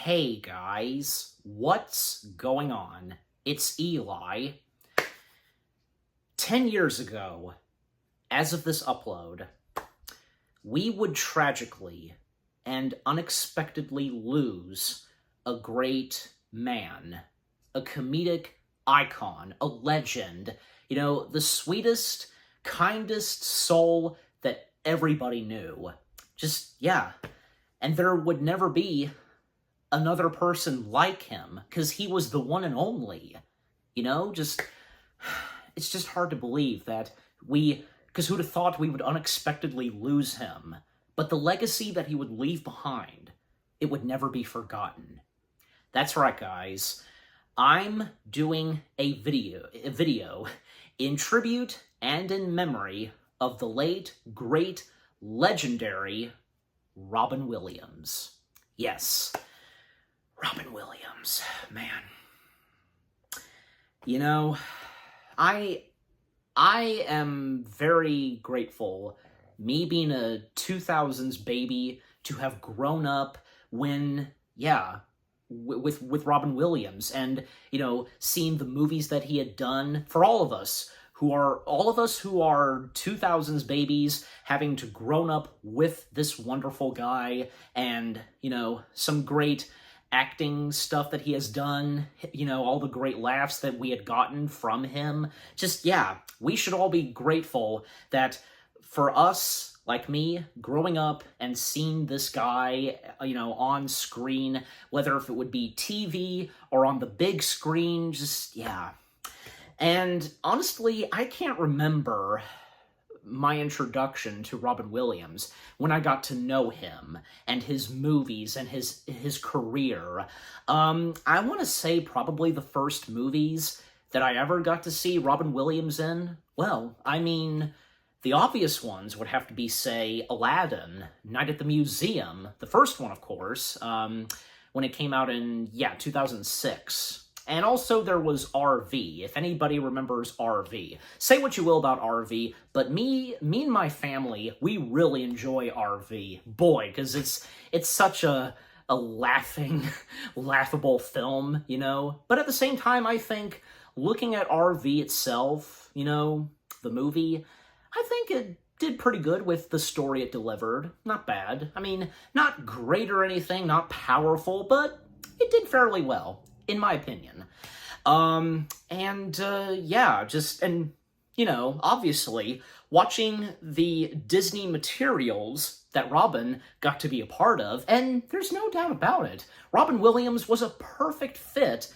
Hey guys, what's going on? It's Eli. 10 years ago, as of this upload, we would tragically and unexpectedly lose a great man, a comedic icon, a legend, the sweetest, kindest soul that everybody knew. And there would never be another person like him, because he was the one and only. It's just hard to believe that because who'd have thought we would unexpectedly lose him? But the legacy that he would leave behind, it would never be forgotten. That's right, guys. I'm doing a video in tribute and in memory of the late, great, legendary Robin Williams. Yes, Robin Williams, man. I am very grateful, me being a 2000s baby, to have grown up when, with Robin Williams, and, seeing the movies that he had done. For all of us who are 2000s babies, having to grown up with this wonderful guy, and, some great acting stuff that he has done, all the great laughs that we had gotten from him. We should all be grateful that for us, like me, growing up and seeing this guy, on screen, whether if it would be TV or on the big screen, And honestly, I can't remember my introduction to Robin Williams, when I got to know him and his movies and his career. I want to say probably the first movies that I ever got to see Robin Williams in, the obvious ones would have to be, say, Aladdin, Night at the Museum, the first one, of course, when it came out in, 2006. And also there was R.I.P, if anybody remembers R.I.P. Say what you will about R.I.P, but me and my family, we really enjoy R.I.P. Boy, because it's such a laughable film, But at the same time, I think, looking at R.I.P itself, the movie, I think it did pretty good with the story it delivered. Not bad. Not great or anything, not powerful, but it did fairly well, in my opinion. Obviously, watching the Disney materials that Robin got to be a part of, and there's no doubt about it, Robin Williams was a perfect fit,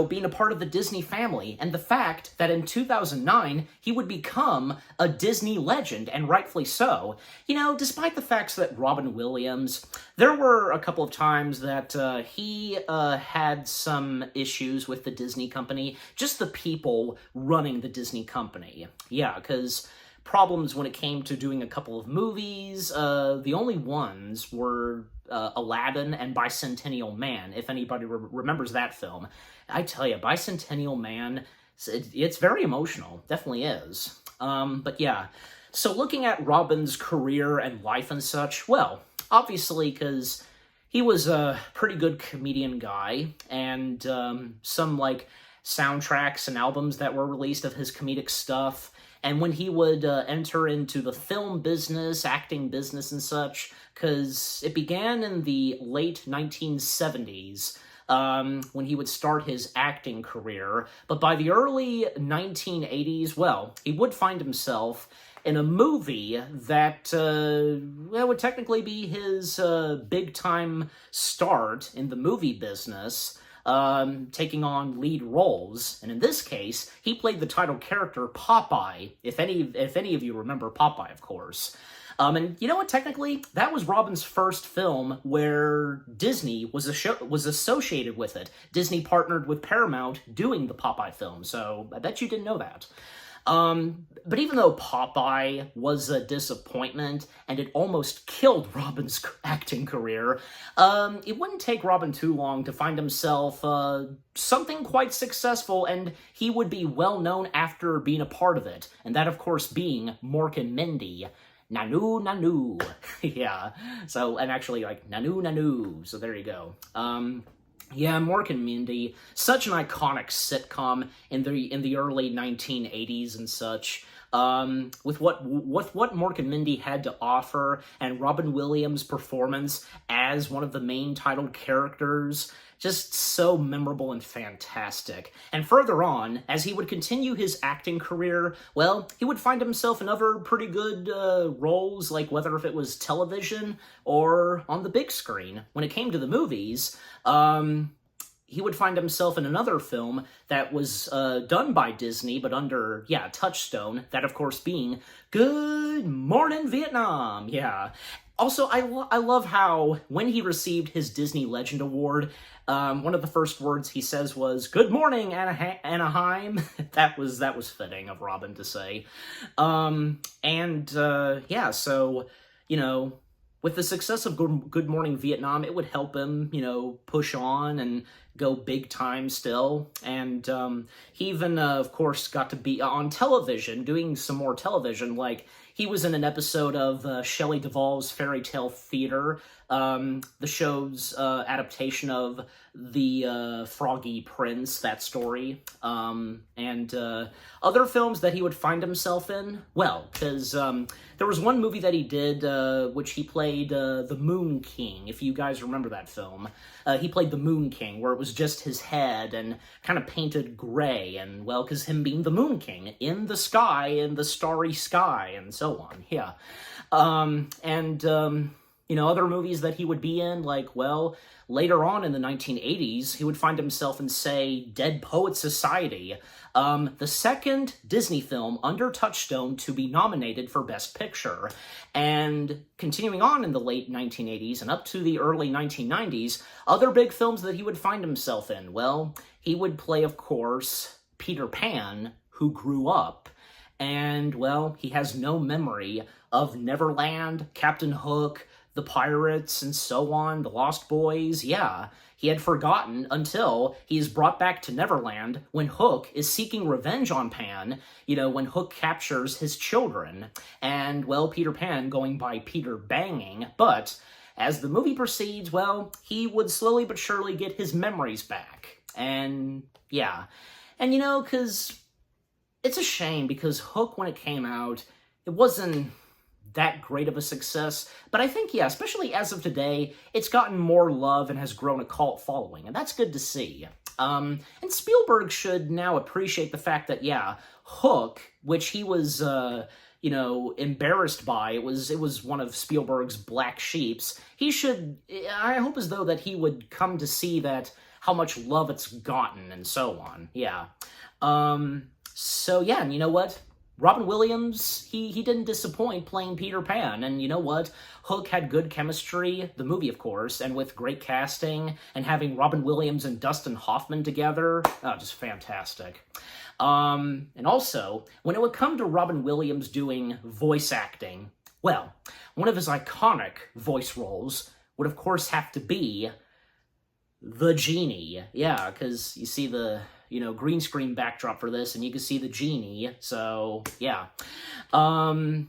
being a part of the Disney family, and the fact that in 2009, he would become a Disney legend, and rightfully so. Despite the facts that Robin Williams, there were a couple of times that he had some issues with the Disney company, just the people running the Disney company. Because problems when it came to doing a couple of movies, the only ones were Aladdin and Bicentennial Man, if anybody remembers that film. I tell you, Bicentennial Man, it's very emotional, definitely is. So looking at Robin's career and life and such, well, obviously, because he was a pretty good comedian guy, and some, soundtracks and albums that were released of his comedic stuff. And when he would enter into the film business, acting business and such, because it began in the late 1970s, when he would start his acting career. But by the early 1980s, well, he would find himself in a movie that would technically be his big-time start in the movie business, taking on lead roles. And in this case, he played the title character Popeye, if any of you remember Popeye, of course. And you know what, technically, that was Robin's first film where Disney was associated with it. Disney partnered with Paramount doing the Popeye film, so I bet you didn't know that. But even though Popeye was a disappointment, and it almost killed Robin's acting career, it wouldn't take Robin too long to find himself something quite successful, and he would be well known after being a part of it, and that, of course, being Mork and Mindy. Nanu Nanu. Yeah. So, and actually, like, Nanu Nanu. So there you go. Yeah, Mork and Mindy, such an iconic sitcom in the early 1980s and such. With what Mork and Mindy had to offer, and Robin Williams' performance as one of the main titled characters, just so memorable and fantastic. And further on, as he would continue his acting career, well, he would find himself in other pretty good roles, like whether if it was television or on the big screen. When it came to the movies, he would find himself in another film that was done by Disney, but under, Touchstone, that of course being Good Morning Vietnam, yeah. Also, I love how, when he received his Disney Legend Award, one of the first words he says was, "Good morning, Anaheim." that was fitting of Robin to say. So, with the success of Good Morning Vietnam, it would help him, push on and go big time still. And he even, of course, got to be on television, doing some more television. Like, he was in an episode of Shelley Duvall's Fairy Tale Theater, the show's adaptation of the Froggy Prince, that story, and other films that he would find himself in. Well, because there was one movie that he did, which he played the Moon King, if you guys remember that film. He played the Moon King, where it was just his head and kind of painted gray, and, well, because him being the Moon King, in the sky, in the starry sky, and so on, yeah. Other movies that he would be in, like, well, later on in the 1980s, he would find himself in, say, Dead Poets Society, the second Disney film under Touchstone to be nominated for Best Picture. And continuing on in the late 1980s and up to the early 1990s, other big films that he would find himself in, well, he would play, of course, Peter Pan, who grew up. And, well, he has no memory of Neverland, Captain Hook, the Pirates, and so on, the Lost Boys. Yeah, he had forgotten until he is brought back to Neverland when Hook is seeking revenge on Pan, when Hook captures his children. And, well, Peter Pan going by Peter Banging, but as the movie proceeds, well, he would slowly but surely get his memories back. And, yeah. And, because it's a shame, because Hook, when it came out, it wasn't that great of a success, but I think, especially as of today, it's gotten more love and has grown a cult following, and that's good to see. And Spielberg should now appreciate the fact that, Hook, which he was, embarrassed by, it was one of Spielberg's black sheeps, I hope as though that he would come to see that, how much love it's gotten, and so on, and you know what? Robin Williams, he didn't disappoint playing Peter Pan, and you know what? Hook had good chemistry, the movie of course, and with great casting, and having Robin Williams and Dustin Hoffman together, just fantastic. And also, when it would come to Robin Williams doing voice acting, well, one of his iconic voice roles would of course have to be the genie. Yeah, because you see the green screen backdrop for this, and you can see the genie, so, yeah. Other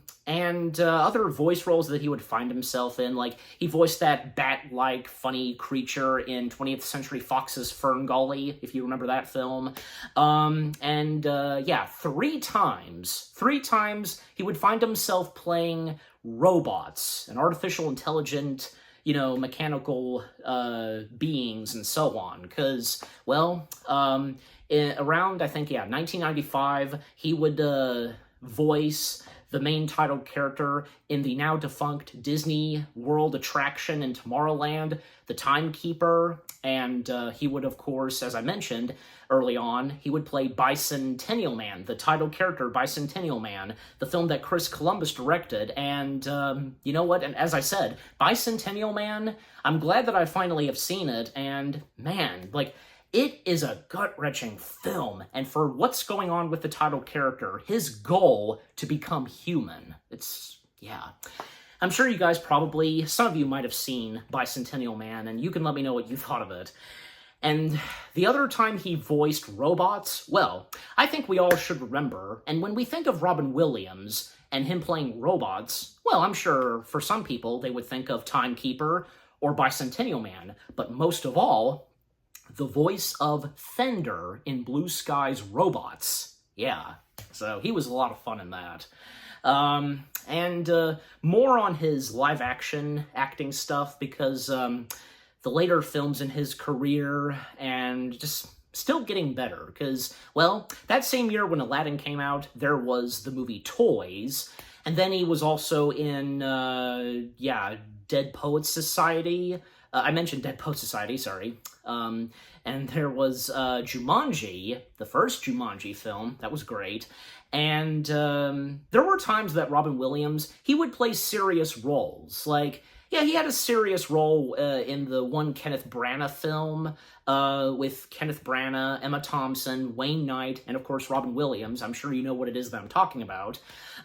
voice roles that he would find himself in, like, he voiced that bat-like funny creature in 20th Century Fox's Ferngully, if you remember that film. Three times he would find himself playing robots, an artificial intelligent, mechanical beings and so on. Because, well, around, I think, 1995, he would voice the main titled character in the now defunct Disney World attraction in Tomorrowland, the Timekeeper, and he would, of course, as I mentioned early on, he would play Bicentennial Man, the title character Bicentennial Man, the film that Chris Columbus directed, and you know what, and as I said, Bicentennial Man, I'm glad that I finally have seen it, and man, like, it is a gut-wrenching film, and for what's going on with the title character, his goal to become human, I'm sure you guys probably, some of you might have seen Bicentennial Man, and you can let me know what you thought of it. And the other time he voiced robots, well, I think we all should remember, and when we think of Robin Williams, and him playing robots, well, I'm sure for some people they would think of Timekeeper or Bicentennial Man, but most of all, the voice of Fender in Blue Sky's Robots. Yeah, so he was a lot of fun in that. More on his live-action acting stuff, because the later films in his career, and just still getting better, because, well, that same year when Aladdin came out, there was the movie Toys, and then he was also in, Dead Poets Society. I mentioned Dead Poets Society, sorry. And there was Jumanji, the first Jumanji film. That was great. And there were times that Robin Williams, he would play serious roles. Like, yeah, he had a serious role in the one Kenneth Branagh film with Kenneth Branagh, Emma Thompson, Wayne Knight, and of course Robin Williams. I'm sure you know what it is that I'm talking about.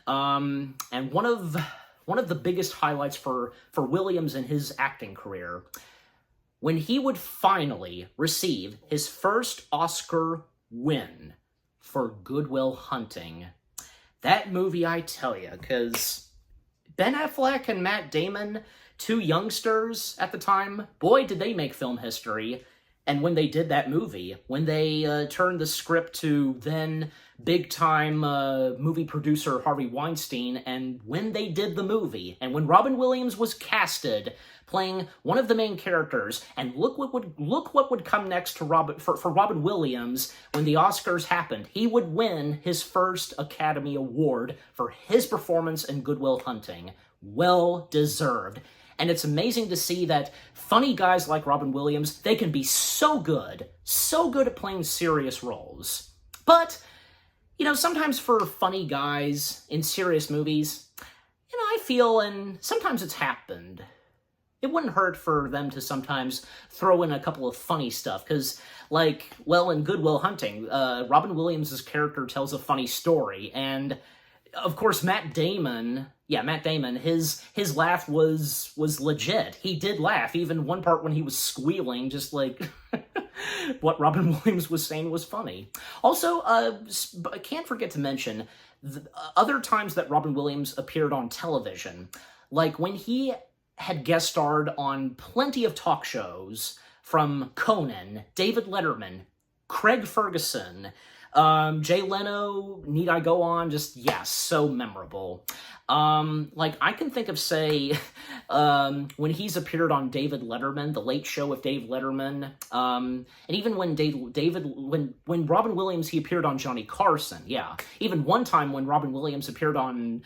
And one of the biggest highlights for Williams in his acting career, when he would finally receive his first Oscar win for Good Will Hunting. That movie, I tell you, because Ben Affleck and Matt Damon, two youngsters at the time, boy, did they make film history. And when they did that movie, when they turned the script to then big-time movie producer Harvey Weinstein, and when they did the movie, and when Robin Williams was casted playing one of the main characters, and look what would come next to for Robin Williams when the Oscars happened. He would win his first Academy Award for his performance in Good Will Hunting. Well deserved. And it's amazing to see that funny guys like Robin Williams, they can be so good at playing serious roles. But, you know, sometimes for funny guys in serious movies, you know, I feel, and sometimes it's happened, it wouldn't hurt for them to sometimes throw in a couple of funny stuff, because, like, well, in Good Will Hunting, Robin Williams' character tells a funny story, and, of course, Matt Damon, his laugh was legit. He did laugh, even one part when he was squealing, just like what Robin Williams was saying was funny. Also, I can't forget to mention other times that Robin Williams appeared on television, like when he had guest starred on plenty of talk shows, from Conan, David Letterman, Craig Ferguson, Jay Leno, need I go on? Just, yes, so memorable. Like, I can think of, say, when he's appeared on David Letterman, The Late Show with Dave Letterman, and even when when Robin Williams, he appeared on Johnny Carson, yeah. Even one time when Robin Williams appeared on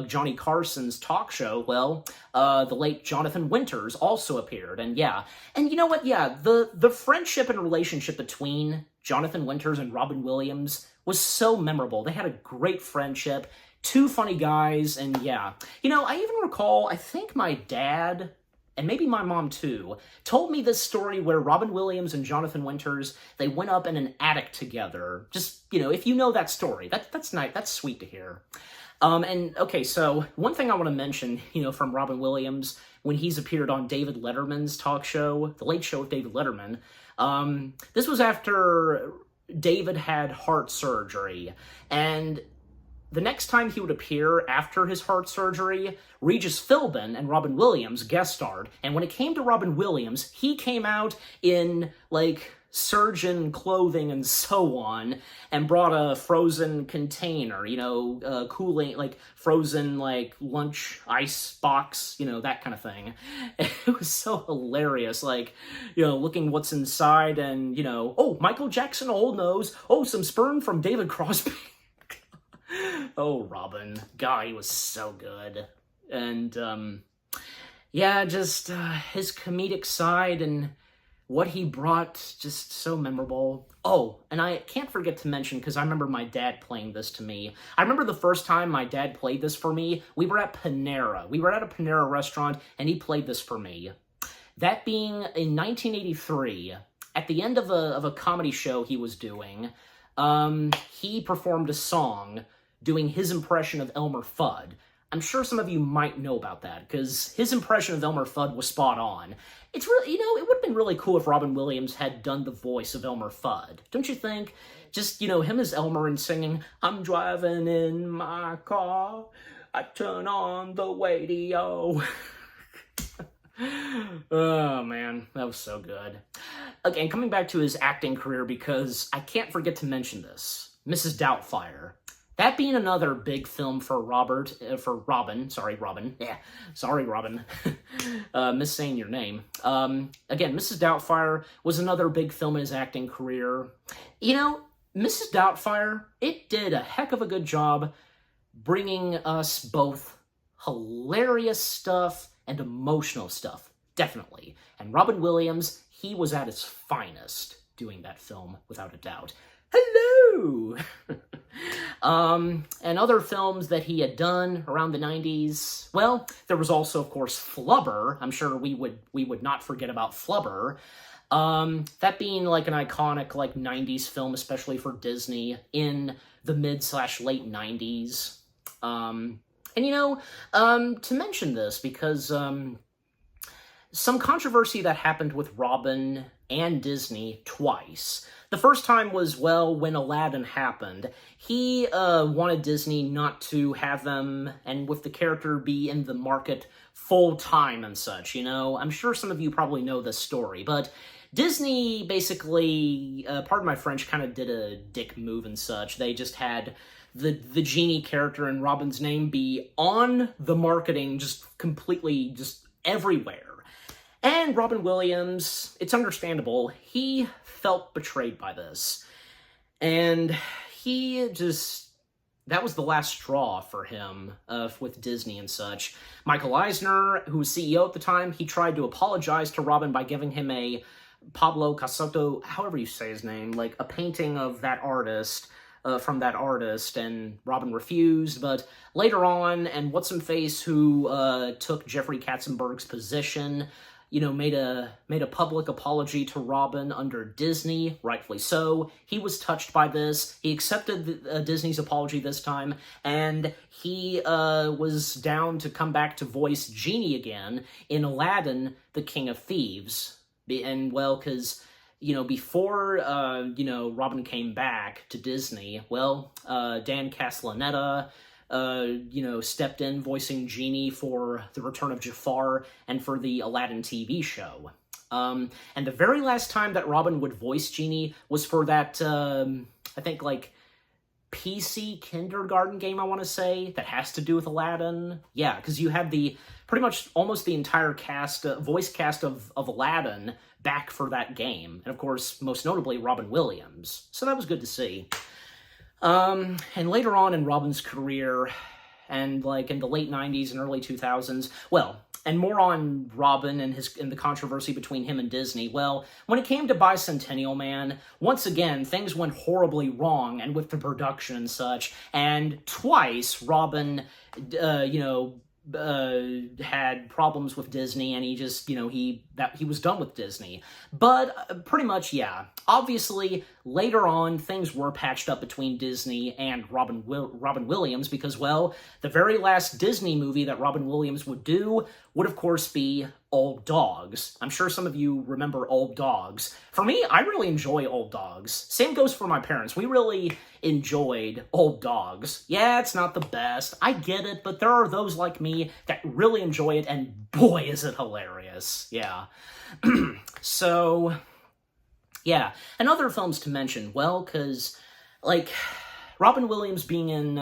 Johnny Carson's talk show, well, the late Jonathan Winters also appeared, and yeah. And you know what, yeah, the friendship and relationship between Jonathan Winters and Robin Williams was so memorable. They had a great friendship, two funny guys, and yeah. You know, I even recall, I think my dad, and maybe my mom too, told me this story where Robin Williams and Jonathan Winters, they went up in an attic together. Just, you know, if you know that story, that's nice, that's sweet to hear. And, okay, so one thing I want to mention, you know, from Robin Williams, when he's appeared on David Letterman's talk show, The Late Show with David Letterman, this was after David had heart surgery, and the next time he would appear after his heart surgery, Regis Philbin and Robin Williams guest starred, and when it came to Robin Williams, he came out in, like, surgeon clothing and so on, and brought a frozen container, you know, cooling, like, frozen, like, lunch ice box, you know, that kind of thing. It was so hilarious, like, you know, looking what's inside, and, you know, oh, Michael Jackson Old Nose, oh, some sperm from David Crosby. Oh, Robin. God, he was so good. And, yeah, just his comedic side and what he brought, just so memorable. Oh, and I can't forget to mention, because I remember my dad playing this to me. I remember the first time my dad played this for me, we were at Panera. We were at a Panera restaurant, and he played this for me. That being in 1983, at the end of a comedy show he was doing, he performed a song doing his impression of Elmer Fudd. I'm sure some of you might know about that, because his impression of Elmer Fudd was spot on. It's really, you know, it would have been really cool if Robin Williams had done the voice of Elmer Fudd. Don't you think? Just, you know, him as Elmer and singing, I'm driving in my car, I turn on the radio. Oh, man, that was so good. Again, coming back to his acting career, because I can't forget to mention this. Mrs. Doubtfire. That being another big film for Robin. Sorry, Robin. Yeah, sorry, Robin. Miss saying your name. Again, Mrs. Doubtfire was another big film in his acting career. You know, Mrs. Doubtfire, it did a heck of a good job bringing us both hilarious stuff and emotional stuff, definitely. And Robin Williams, he was at his finest doing that film, without a doubt. Hello! And other films that he had done around the 90s, well, there was also, of course, Flubber. I'm sure we would not forget about Flubber. That being like an iconic like 90s film, especially for Disney in the mid/late 90s. And you know, to mention this, because some controversy that happened with Robin and Disney twice. The first time was, well, when Aladdin happened. He wanted Disney not to have them, and with the character be in the market full-time and such, you know? I'm sure some of you probably know this story, but Disney basically, pardon my French, kind of did a dick move and such. They just had the genie character in Robin's name be on the marketing, just completely, just everywhere. And Robin Williams, it's understandable, he felt betrayed by this. And he just, that was the last straw for him with Disney and such. Michael Eisner, who was CEO at the time, he tried to apologize to Robin by giving him a Pablo Picasso, however you say his name, like a painting of that artist, from that artist, and Robin refused. But later on, and What's-Him-Face, who took Jeffrey Katzenberg's position, you know, made a public apology to Robin under Disney, rightfully so. He was touched by this. He accepted Disney's apology this time, and he was down to come back to voice Genie again in Aladdin, the King of Thieves. And, well, because, you know, before, you know, Robin came back to Disney, well, Dan Castellaneta, you know, stepped in voicing Genie for The Return of Jafar and for the Aladdin TV show. And the very last time that Robin would voice Genie was for that, I think, like, PC kindergarten game, I want to say, that has to do with Aladdin. Yeah, because you had the, pretty much almost the entire cast, voice cast of Aladdin back for that game. And of course, most notably, Robin Williams. So that was good to see. And later on in Robin's career, and like in the late 90s and early 2000s, well, and more on Robin and the controversy between him and Disney, well, when it came to Bicentennial Man, once again, things went horribly wrong, and with the production and such, and twice Robin, you know, had problems with Disney, and he just, you know, he was done with Disney. But pretty much, yeah. Obviously, later on, things were patched up between Disney and Robin Williams, because, well, the very last Disney movie that Robin Williams would do would, of course, be Old Dogs. I'm sure some of you remember Old Dogs. For me, I really enjoy Old Dogs. Same goes for my parents. We really enjoyed Old Dogs. Yeah, it's not the best. I get it, but there are those like me that really enjoy it, and boy, is it hilarious. Yeah. So, yeah. And other films to mention, well, because, like, Robin Williams being in,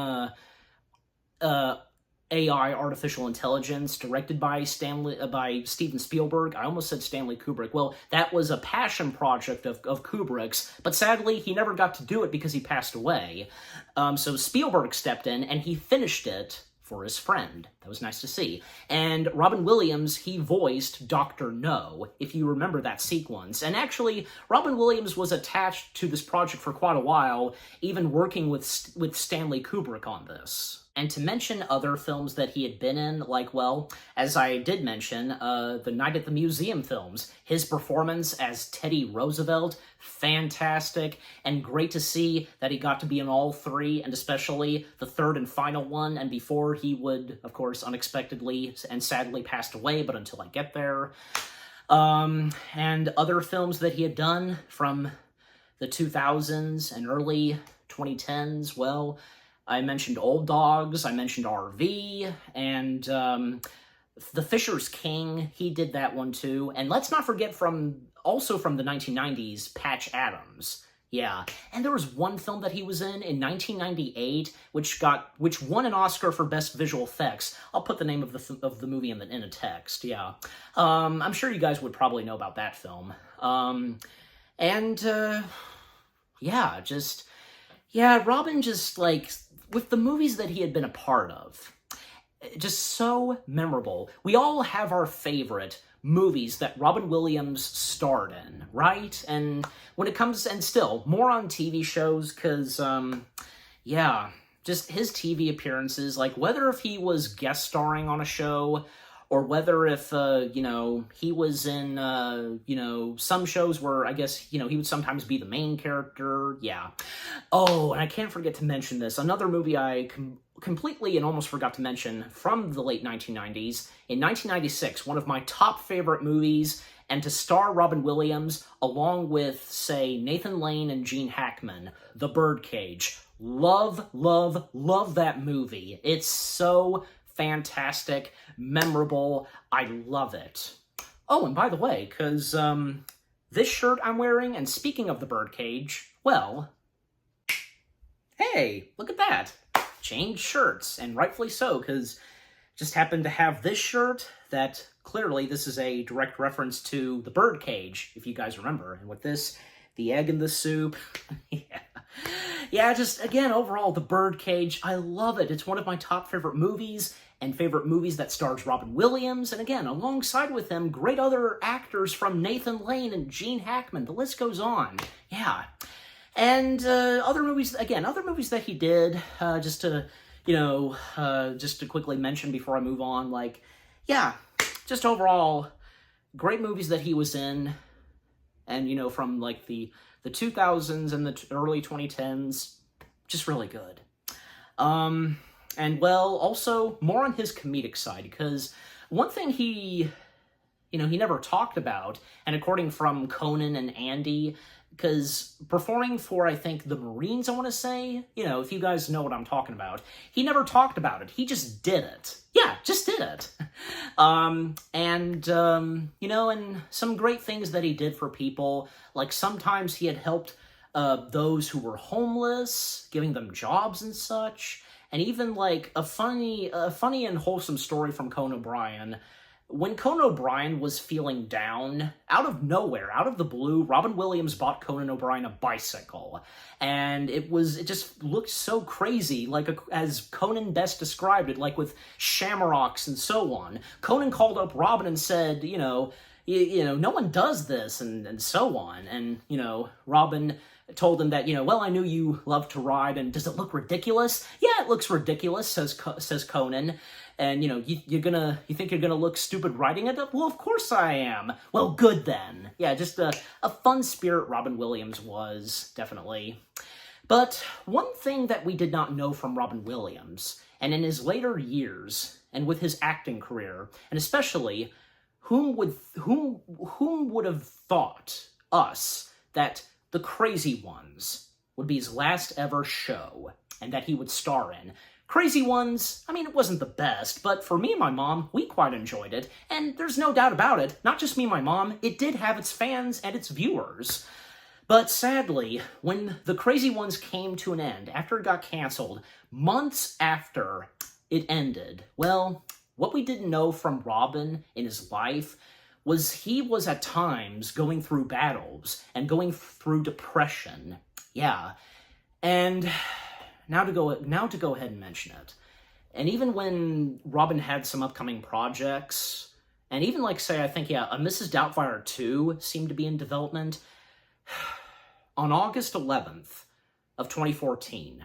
AI, Artificial Intelligence, directed by Steven Spielberg. I almost said Stanley Kubrick. Well, that was a passion project of Kubrick's, but sadly, he never got to do it because he passed away. So Spielberg stepped in, and he finished it for his friend. That was nice to see. And Robin Williams, he voiced Dr. No, if you remember that sequence. And actually, Robin Williams was attached to this project for quite a while, even working with Stanley Kubrick on this. And to mention other films that he had been in, like, well, as I did mention, the Night at the Museum films. His performance as Teddy Roosevelt, fantastic, and great to see that he got to be in all three, and especially the third and final one, and before he would, of course, unexpectedly and sadly passed away, but until I get there. And other films that he had done from the 2000s and early 2010s, well, I mentioned Old Dogs, I mentioned RV, and The Fisher's King, he did that one too. And let's not forget also from the 1990s, Patch Adams. Yeah, and there was one film that he was in 1998, which won an Oscar for Best Visual Effects. I'll put the name of the movie in a text. Yeah, I'm sure you guys would probably know about that film. Robin just like with the movies that he had been a part of, just so memorable. We all have our favorite movies that Robin Williams starred in, right? And when it comes, and still, more on TV shows, because, just his TV appearances, like, whether if he was guest starring on a show, or whether if, he was in, some shows where, I guess, he would sometimes be the main character, yeah. Oh, and I can't forget to mention this, another movie I completely and almost forgot to mention from the late 1990s. In 1996, one of my top favorite movies, and to star Robin Williams, along with, say, Nathan Lane and Gene Hackman, The Birdcage. Love, love, love that movie. It's so fantastic, memorable, I love it. Oh, and by the way, because this shirt I'm wearing, and speaking of The Birdcage, well, hey, look at that. Changed shirts, and rightfully so, because just happened to have this shirt that clearly this is a direct reference to The Birdcage, if you guys remember. And with this, the egg in the soup, yeah, just again, overall, The Birdcage, I love it. It's one of my top favorite movies, and favorite movies that stars Robin Williams, and again, alongside with them, great other actors from Nathan Lane and Gene Hackman. The list goes on. Yeah. And other movies that he did, just to quickly mention before I move on, like, yeah, just overall, great movies that he was in, and, from, like, the 2000s and the early 2010s, just really good. And, well, also, more on his comedic side, because one thing he never talked about, and according from Conan and Andy, because performing for, I think, the Marines, I want to say, if you guys know what I'm talking about, he never talked about it. He just did it. Yeah, just did it. And some great things that he did for people, like sometimes he had helped those who were homeless, giving them jobs and such, and even, like, a funny and wholesome story from Conan O'Brien. When Conan O'Brien was feeling down, out of nowhere, out of the blue, Robin Williams bought Conan O'Brien a bicycle. And it just looked so crazy, like, as Conan best described it, like with shamrocks and so on. Conan called up Robin and said, no one does this, and so on. And, Robin told him that, well, I knew you love to ride, and does it look ridiculous? Yeah, it looks ridiculous, says Conan. And, you think you're gonna look stupid riding it? Well, of course I am. Well, good then. Yeah, just a fun spirit Robin Williams was, definitely. But one thing that we did not know from Robin Williams, and in his later years, and with his acting career, and especially, whom would have thought, us, that The Crazy Ones would be his last ever show, and that he would star in. Crazy Ones, I mean, it wasn't the best, but for me and my mom, we quite enjoyed it, and there's no doubt about it, not just me and my mom, it did have its fans and its viewers. But sadly, when The Crazy Ones came to an end, after it got canceled, months after it ended, well, what we didn't know from Robin in his life was he was at times going through battles and going through depression. Yeah, and Now to go ahead and mention it. And even when Robin had some upcoming projects, and even like say, I think, a Mrs. Doubtfire 2 seemed to be in development, on August 11th of 2014,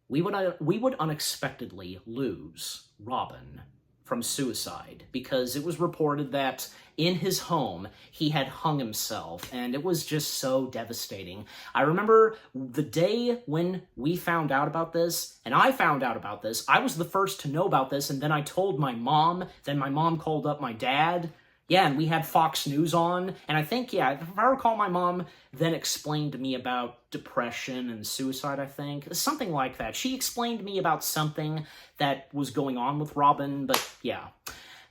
we would unexpectedly lose Robin from suicide, because it was reported that in his home he had hung himself, and it was just so devastating. I remember the day when we found out about this, and I found out about this. I was the first to know about this, and then I told my mom, then my mom called up my dad. Yeah, and we had Fox News on, and I think, yeah, if I recall, my mom then explained to me about depression and suicide, I think. Something like that. She explained to me about something that was going on with Robin, but yeah.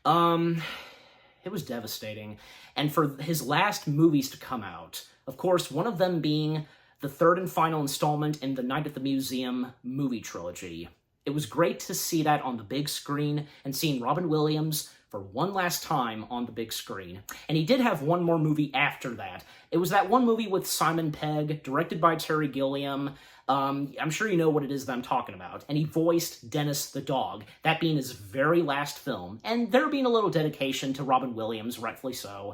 It was devastating. And for his last movies to come out, of course, one of them being the third and final installment in the Night at the Museum movie trilogy. It was great to see that on the big screen and seeing Robin Williams for one last time on the big screen. And he did have one more movie after that. It was that one movie with Simon Pegg, directed by Terry Gilliam. I'm sure you know what it is that I'm talking about. And he voiced Dennis the dog, that being his very last film. And there being a little dedication to Robin Williams, rightfully so.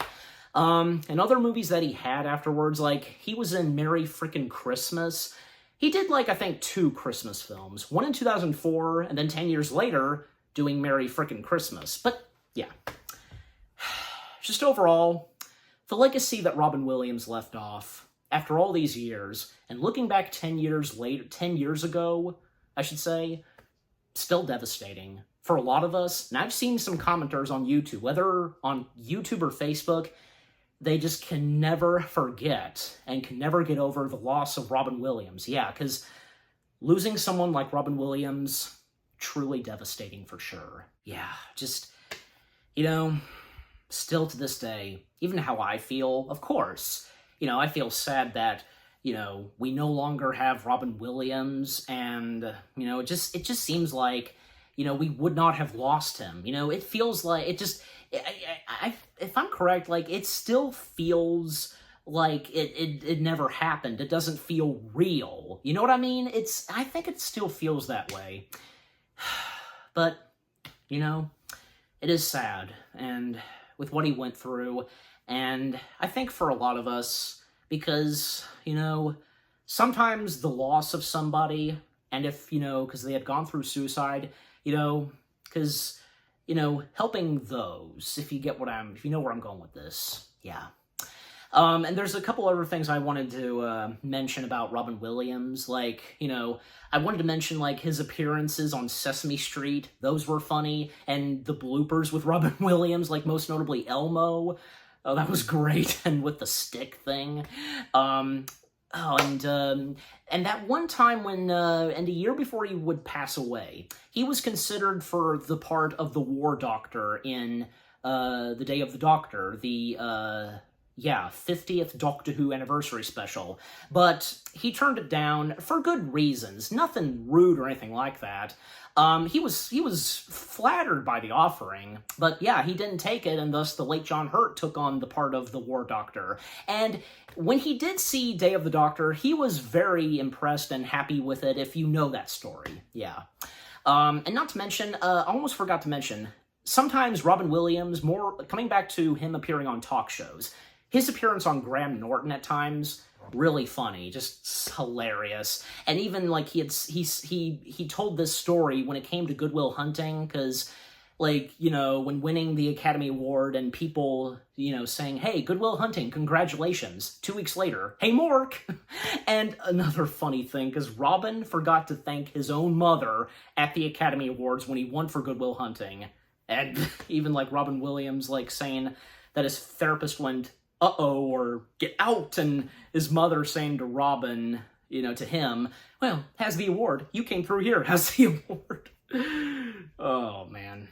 And other movies that he had afterwards, like, he was in Merry Frickin' Christmas. He did, like, I think 2 Christmas films. One in 2004, and then 10 years later, doing Merry Frickin' Christmas. But, yeah. Just overall, the legacy that Robin Williams left off, after all these years, and looking back 10 years later, 10 years ago, I should say, still devastating. For a lot of us, and I've seen some commenters on YouTube, whether on YouTube or Facebook, they just can never forget and can never get over the loss of Robin Williams. Yeah, because losing someone like Robin Williams, truly devastating for sure. Yeah, just, still to this day, even how I feel, of course, I feel sad that, we no longer have Robin Williams, and, it just seems like, we would not have lost him. It feels like, if I'm correct, like, it still feels like it never happened. It doesn't feel real. You know what I mean? I think it still feels that way. But, it is sad, and with what he went through, and I think for a lot of us, because, sometimes the loss of somebody, and if, because they had gone through suicide, because, helping those, if you know where I'm going with this, yeah. And there's a couple other things I wanted to mention about Robin Williams, like, I wanted to mention, like, his appearances on Sesame Street, those were funny, and the bloopers with Robin Williams, like, most notably Elmo, oh, that was great, and with the stick thing, and that one time when, and a year before he would pass away, he was considered for the part of the War Doctor in, The Day of the Doctor, the, 50th Doctor Who anniversary special, but he turned it down for good reasons, nothing rude or anything like that. He was flattered by the offering, but yeah, he didn't take it, and thus the late John Hurt took on the part of the War Doctor. And when he did see Day of the Doctor, he was very impressed and happy with it, if you know that story, yeah. And not to mention, I almost forgot to mention, sometimes Robin Williams, coming back to him appearing on talk shows, his appearance on Graham Norton at times, really funny, just hilarious. And even, like, he told this story when it came to Good Will Hunting, because, like, when winning the Academy Award and people, saying, hey, Good Will Hunting, congratulations. 2 weeks later, hey, Mork! And another funny thing, because Robin forgot to thank his own mother at the Academy Awards when he won for Good Will Hunting. And even, like, Robin Williams, like, saying that his therapist went, uh-oh, or get out, and his mother saying to Robin, to him, well, has the award. You came through here, has the award. Oh, man.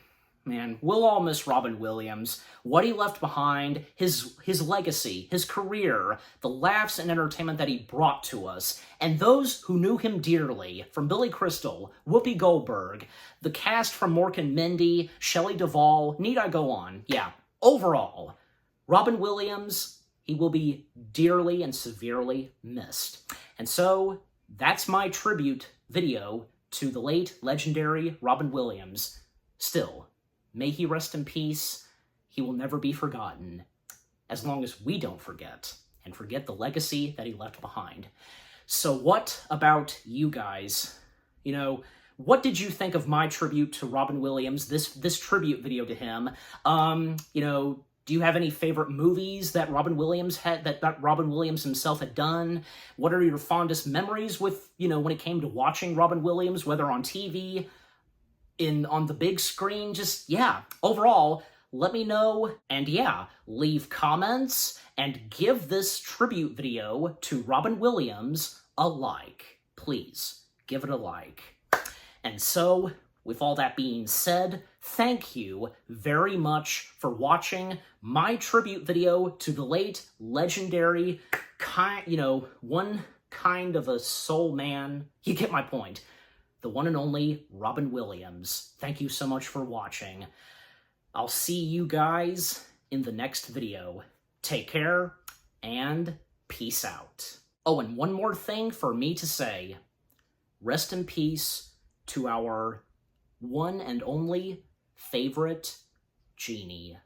Man, we'll all miss Robin Williams. What he left behind, his legacy, his career, the laughs and entertainment that he brought to us, and those who knew him dearly, from Billy Crystal, Whoopi Goldberg, the cast from Mork and Mindy, Shelley Duvall, need I go on? Yeah, overall, Robin Williams, he will be dearly and severely missed. And so, that's my tribute video to the late, legendary Robin Williams. Still, may he rest in peace. He will never be forgotten, as long as we don't forget, and forget the legacy that he left behind. So what about you guys? What did you think of my tribute to Robin Williams, this tribute video to him? Do you have any favorite movies that Robin Williams had, that Robin Williams himself had done? What are your fondest memories with, when it came to watching Robin Williams, whether on TV, on the big screen? Just, yeah, overall, let me know, and yeah, leave comments, and give this tribute video to Robin Williams a like. Please, give it a like. And so, with all that being said, thank you very much for watching my tribute video to the late, legendary, one kind of a soul man. You get my point. The one and only Robin Williams. Thank you so much for watching. I'll see you guys in the next video. Take care, and peace out. Oh, and one more thing for me to say. Rest in peace to our one and only favorite genie.